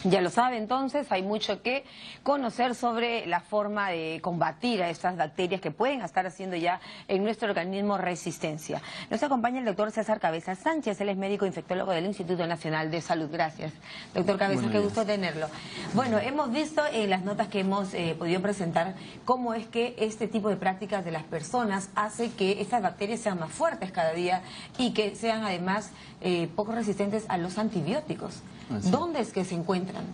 Ya lo sabe, entonces, hay mucho que conocer sobre la forma de combatir a estas bacterias que pueden estar haciendo ya en nuestro organismo resistencia. Nos acompaña el doctor César Cabeza Sánchez, él es médico infectólogo del Instituto Nacional de Salud. Gracias, doctor Cabeza, qué gusto tenerlo. Bueno, hemos visto en las notas que hemos podido presentar cómo es que este tipo de prácticas de las personas hace que estas bacterias sean más fuertes cada día y que sean además poco resistentes a los antibióticos. Así. ¿Dónde es que se encuentran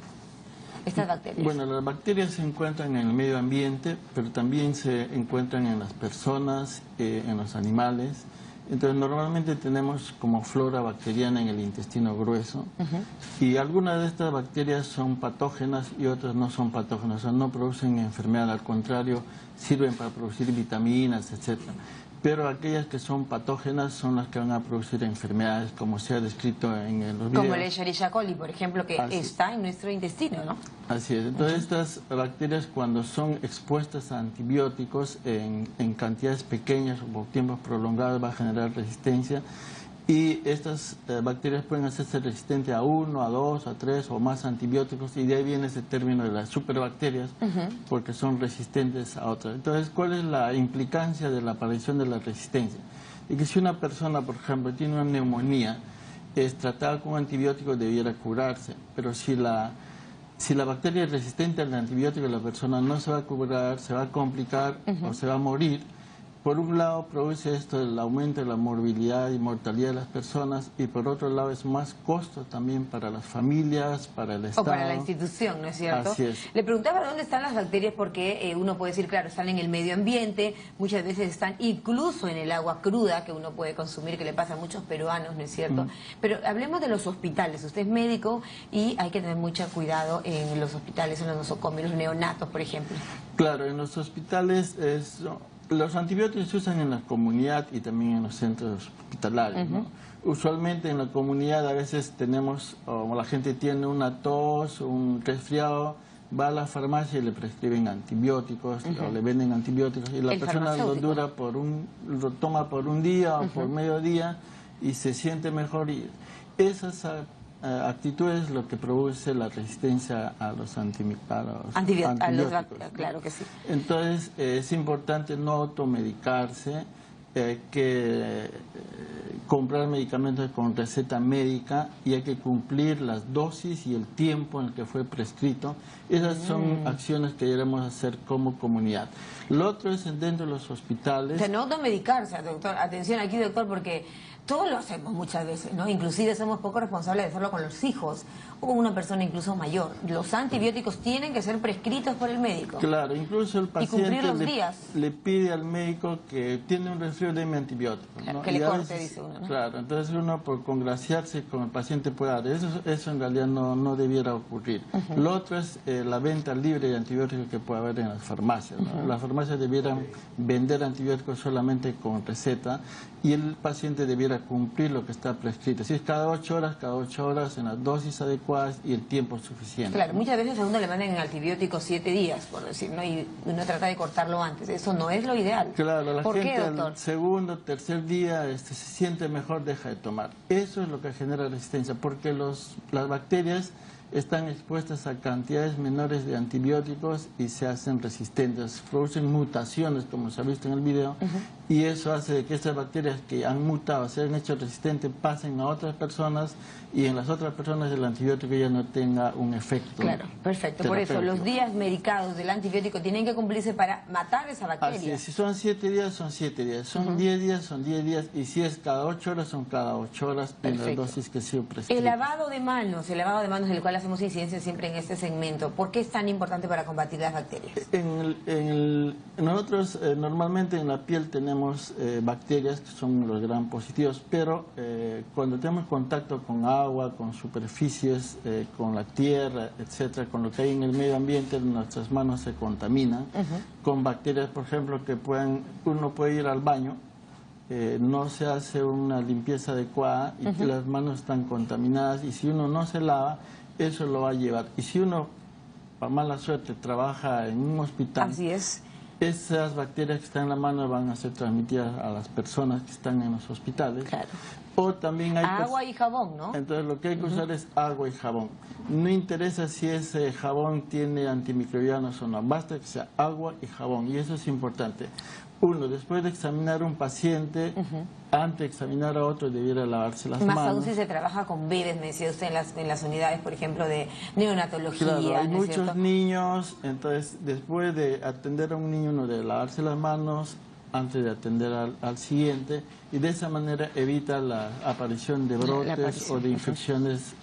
estas bacterias? Bueno, las bacterias se encuentran en el medio ambiente, pero también se encuentran en las personas, en los animales. Entonces, normalmente tenemos como flora bacteriana en el intestino grueso. Y algunas de estas bacterias son patógenas y otras no son patógenas, o sea, no producen enfermedad, al contrario, sirven para producir vitaminas, etcétera. Pero aquellas que son patógenas son las que van a producir enfermedades, como se ha descrito en los videos. Como el Escherichia coli, por ejemplo, que está en nuestro intestino, ¿no? Así es. Entonces, estas bacterias, cuando son expuestas a antibióticos en cantidades pequeñas o por tiempos prolongados, va a generar resistencia. Y estas bacterias pueden hacerse resistentes a 1, a 2, a 3 o más antibióticos, y de ahí viene ese término de las superbacterias, porque son resistentes a otras. Entonces, ¿cuál es la implicancia de la aparición de la resistencia? Y que si una persona, por ejemplo, tiene una neumonía, es tratada con antibióticos, debiera curarse, pero si la bacteria es resistente al antibiótico, la persona no se va a curar, se va a complicar o se va a morir. Por un lado produce esto el aumento de la morbilidad y mortalidad de las personas, y por otro lado es más costo también para las familias, para el Estado. O para la institución, ¿no es cierto? Así es. Le preguntaba dónde están las bacterias porque uno puede decir, claro, están en el medio ambiente, muchas veces están incluso en el agua cruda que uno puede consumir, que le pasa a muchos peruanos, ¿no es cierto? Pero hablemos de los hospitales. Usted es médico y hay que tener mucho cuidado en los hospitales, en los nosocomios, los neonatos, por ejemplo. Claro, en los hospitales los antibióticos se usan en la comunidad y también en los centros hospitalarios, ¿no? Usualmente en la comunidad a veces tenemos, o la gente tiene una tos, un resfriado, va a la farmacia y le prescriben antibióticos o le venden antibióticos, y la persona lo toma por un día o por medio día y se siente mejor, y esas actitudes lo que produce la resistencia a los antibióticos. Claro que sí. Entonces es importante no automedicarse, hay que comprar medicamentos con receta médica y hay que cumplir las dosis y el tiempo en el que fue prescrito. Esas son acciones que debemos hacer como comunidad. Lo otro es dentro de los hospitales. O sea, no automedicarse, doctor. Atención aquí, doctor, porque todos lo hacemos muchas veces, ¿no? Inclusive somos poco responsables de hacerlo con los hijos o con una persona incluso mayor. Los antibióticos tienen que ser prescritos por el médico. Claro, incluso el paciente le pide al médico que tiene un resfriado, deme antibiótico, ¿no? Que le corte, dice uno, ¿no? Claro, entonces uno por congraciarse con el paciente puede dar. Eso en realidad no debiera ocurrir. Lo otro es la venta libre de antibióticos que puede haber en las farmacias, ¿no? Las farmacias debieran vender antibióticos solamente con receta y el paciente debiera cumplir lo que está prescrito. Si es cada 8 horas en las dosis adecuadas y el tiempo suficiente. Claro, muchas veces a uno le mandan antibióticos 7 días, por decir, ¿no? Y uno trata de cortarlo antes. Eso no es lo ideal. Claro, la ¿Por gente qué, doctor? al segundo, tercer día se siente mejor, deja de tomar. Eso es lo que genera resistencia, porque las bacterias están expuestas a cantidades menores de antibióticos y se hacen resistentes, producen mutaciones, como se ha visto en el video, y eso hace que estas bacterias que han mutado, se han hecho resistentes, pasen a otras personas, y en las otras personas el antibiótico ya no tenga un efecto. Claro, perfecto. Por eso los días medicados del antibiótico tienen que cumplirse para matar esa bacteria. Así es. Si son 7 días, son 7 días. Son 10 días, son 10 días. Y si es cada 8 horas, son cada 8 horas en las dosis que se prescriben. El lavado de manos del cual hacemos incidencia siempre en este segmento, ¿por qué es tan importante para combatir las bacterias? Nosotros normalmente en la piel tenemos bacterias que son los gram positivos, pero cuando tenemos contacto con agua, con superficies, con la tierra, etcétera, con lo que hay en el medio ambiente, nuestras manos se contaminan con bacterias, por ejemplo, que uno puede ir al baño, no se hace una limpieza adecuada y que las manos están contaminadas, y si uno no se lava, eso lo va a llevar. Y si uno, por mala suerte, trabaja en un hospital, así es, esas bacterias que están en la mano van a ser transmitidas a las personas que están en los hospitales. Claro. O también hay agua y jabón, ¿no? Entonces lo que hay que usar es agua y jabón. No interesa si ese jabón tiene antimicrobianos o no, basta que sea agua y jabón, y eso es importante. Uno, después de examinar a un paciente, antes de examinar a otro, debiera lavarse las manos. Más aún si se trabaja con bebés, me decía usted, en las unidades, por ejemplo, de neonatología. Claro, hay ¿no es muchos cierto? niños, entonces después de atender a un niño, uno debe lavarse las manos antes de atender al siguiente, y de esa manera evita la aparición de brotes o de infecciones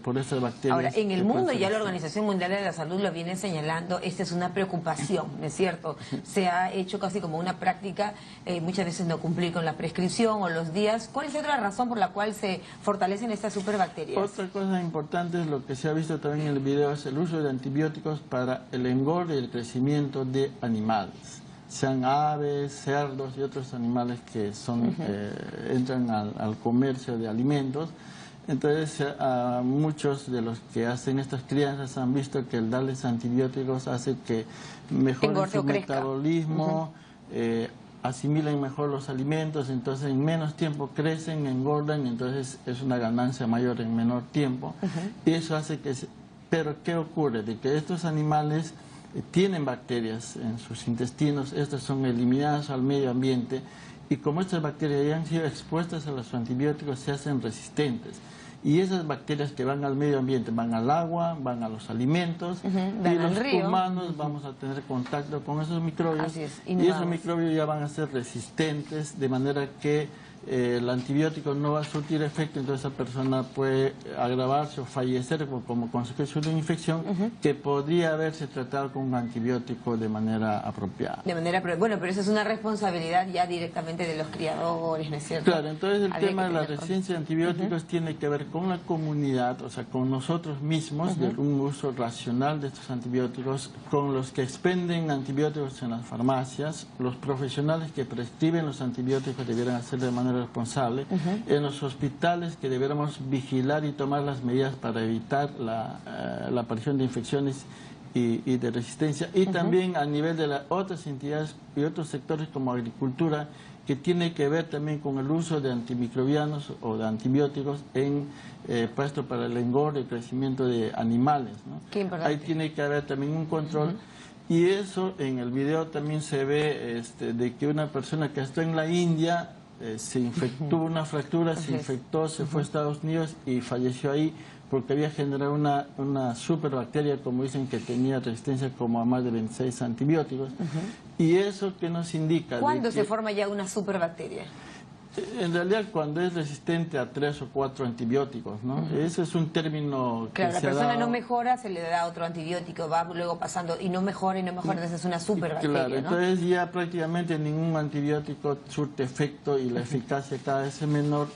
por estas bacterias. Ahora, en el mundo ya la ser. Organización Mundial de la Salud lo viene señalando, esta es una preocupación, ¿no es cierto? Se ha hecho casi como una práctica, muchas veces no cumplir con la prescripción o los días. ¿Cuál es otra razón por la cual se fortalecen estas superbacterias? Otra cosa importante es lo que se ha visto también en el video, es el uso de antibióticos para el engorde y el crecimiento de animales, sean aves, cerdos y otros animales que son entran al comercio de alimentos. Entonces, muchos de los que hacen estas crianzas han visto que el darles antibióticos hace que mejoren su metabolismo, asimilen mejor los alimentos, entonces en menos tiempo crecen, engordan, entonces es una ganancia mayor en menor tiempo. Y eso hace que... Pero, ¿qué ocurre? De que estos animales tienen bacterias en sus intestinos, estas son eliminadas al medio ambiente, y como estas bacterias ya han sido expuestas a los antibióticos, se hacen resistentes. Y esas bacterias que van al medio ambiente, van al agua, van a los alimentos, y los humanos vamos a tener contacto con esos microbios, y esos microbios ya van a ser resistentes, de manera que el antibiótico no va a surtir efecto, entonces esa persona puede agravarse o fallecer como consecuencia de una infección que podría haberse tratado con un antibiótico de manera apropiada. Bueno, pero esa es una responsabilidad ya directamente de los criadores, ¿no es cierto? Claro, entonces el tema de la resistencia a antibióticos tiene que ver con la comunidad, o sea, con nosotros mismos, de un uso racional de estos antibióticos, con los que expenden antibióticos en las farmacias, los profesionales que prescriben los antibióticos debieran hacer de manera responsable, en los hospitales que debiéramos vigilar y tomar las medidas para evitar la aparición de infecciones y de resistencia, y también a nivel de las otras entidades y otros sectores como agricultura, que tiene que ver también con el uso de antimicrobianos o de antibióticos en puesto para el engorde y crecimiento de animales, ¿no? Qué importante. Ahí tiene que haber también un control. Y eso en el video también se ve de que una persona que está en la India se infectó, tuvo una fractura, se infectó, se fue a Estados Unidos y falleció ahí porque había generado una superbacteria, como dicen, que tenía resistencia como a más de 26 antibióticos. ¿Y eso qué nos indica? ¿Cuándo se forma ya una superbacteria? En realidad, cuando es resistente a 3 o 4 antibióticos, ¿no? Ese es un término que claro, la persona no mejora, se le da otro antibiótico, va luego pasando y no mejora, entonces es una superbacteria, claro, ¿no? entonces ya prácticamente ningún antibiótico surte efecto y la eficacia cada vez es menor.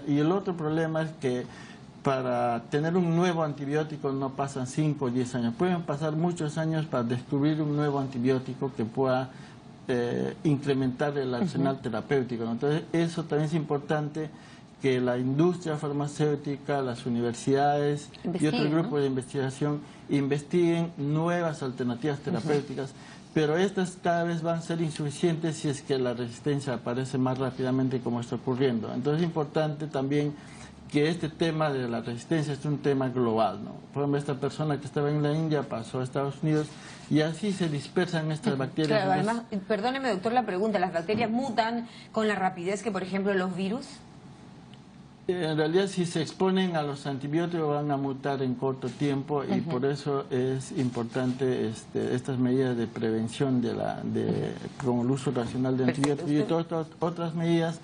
Y el otro problema es que para tener un nuevo antibiótico no pasan 5 o 10 años. Pueden pasar muchos años para descubrir un nuevo antibiótico que pueda incrementar el arsenal terapéutico, ¿no? Entonces eso también es importante, que la industria farmacéutica, las universidades y otros grupos de investigación investiguen nuevas alternativas terapéuticas, pero estas cada vez van a ser insuficientes si es que la resistencia aparece más rápidamente como está ocurriendo. Entonces es importante también que este tema de la resistencia es un tema global, ¿no? Por ejemplo, esta persona que estaba en la India pasó a Estados Unidos y así se dispersan estas bacterias. Claro, además, perdóneme doctor la pregunta, ¿las bacterias mutan con la rapidez que por ejemplo los virus? En realidad, si se exponen a los antibióticos van a mutar en corto tiempo y por eso es importante estas medidas de prevención con el uso racional de antibióticos y todas otras medidas,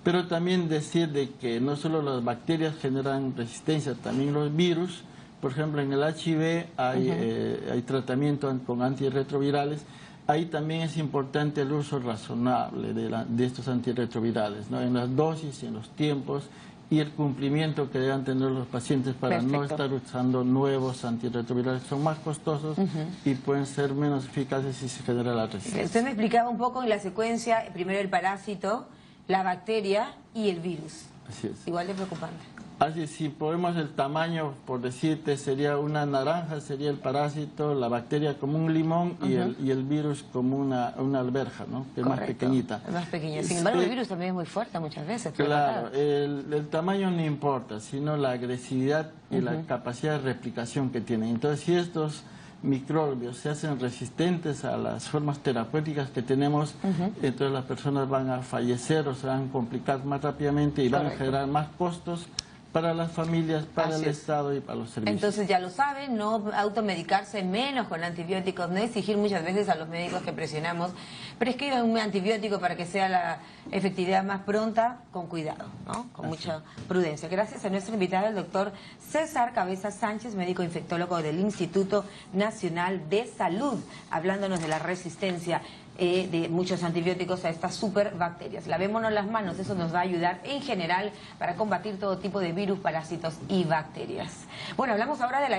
pero también decir de que no solo las bacterias generan resistencia, también los virus. Por ejemplo, en el HIV hay tratamiento con antirretrovirales. Ahí también es importante el uso razonable de estos antirretrovirales, ¿no? En las dosis, en los tiempos y el cumplimiento que deben tener los pacientes para no estar usando nuevos antirretrovirales. Son más costosos y pueden ser menos eficaces si se genera la resistencia. Usted me explicaba un poco en la secuencia, primero el parásito, la bacteria y el virus. Así es. Igual de preocupante. Así, si ponemos el tamaño, por decirte, sería una naranja, sería el parásito, la bacteria como un limón y el virus como una alberja, ¿no? Que es más pequeñita. Es más pequeña. Sin embargo, el virus también es muy fuerte muchas veces. Claro, el tamaño no importa, sino la agresividad y la capacidad de replicación que tienen. Entonces, si estos microbios se hacen resistentes a las formas terapéuticas que tenemos, entonces las personas van a fallecer o se van a complicar más rápidamente y van a generar más costos para las familias, para el Estado y para los servicios. Entonces ya lo saben, no automedicarse menos con antibióticos, no exigir muchas veces a los médicos que presionamos, prescriban un antibiótico para que sea la efectividad más pronta, con cuidado, ¿no? Con mucha prudencia. Gracias a nuestro invitado, el doctor César Cabezas Sánchez, médico infectólogo del Instituto Nacional de Salud, hablándonos de la resistencia de muchos antibióticos a estas superbacterias. Lavémonos las manos, eso nos va a ayudar en general para combatir todo tipo de virus, parásitos y bacterias. Bueno, hablamos ahora de la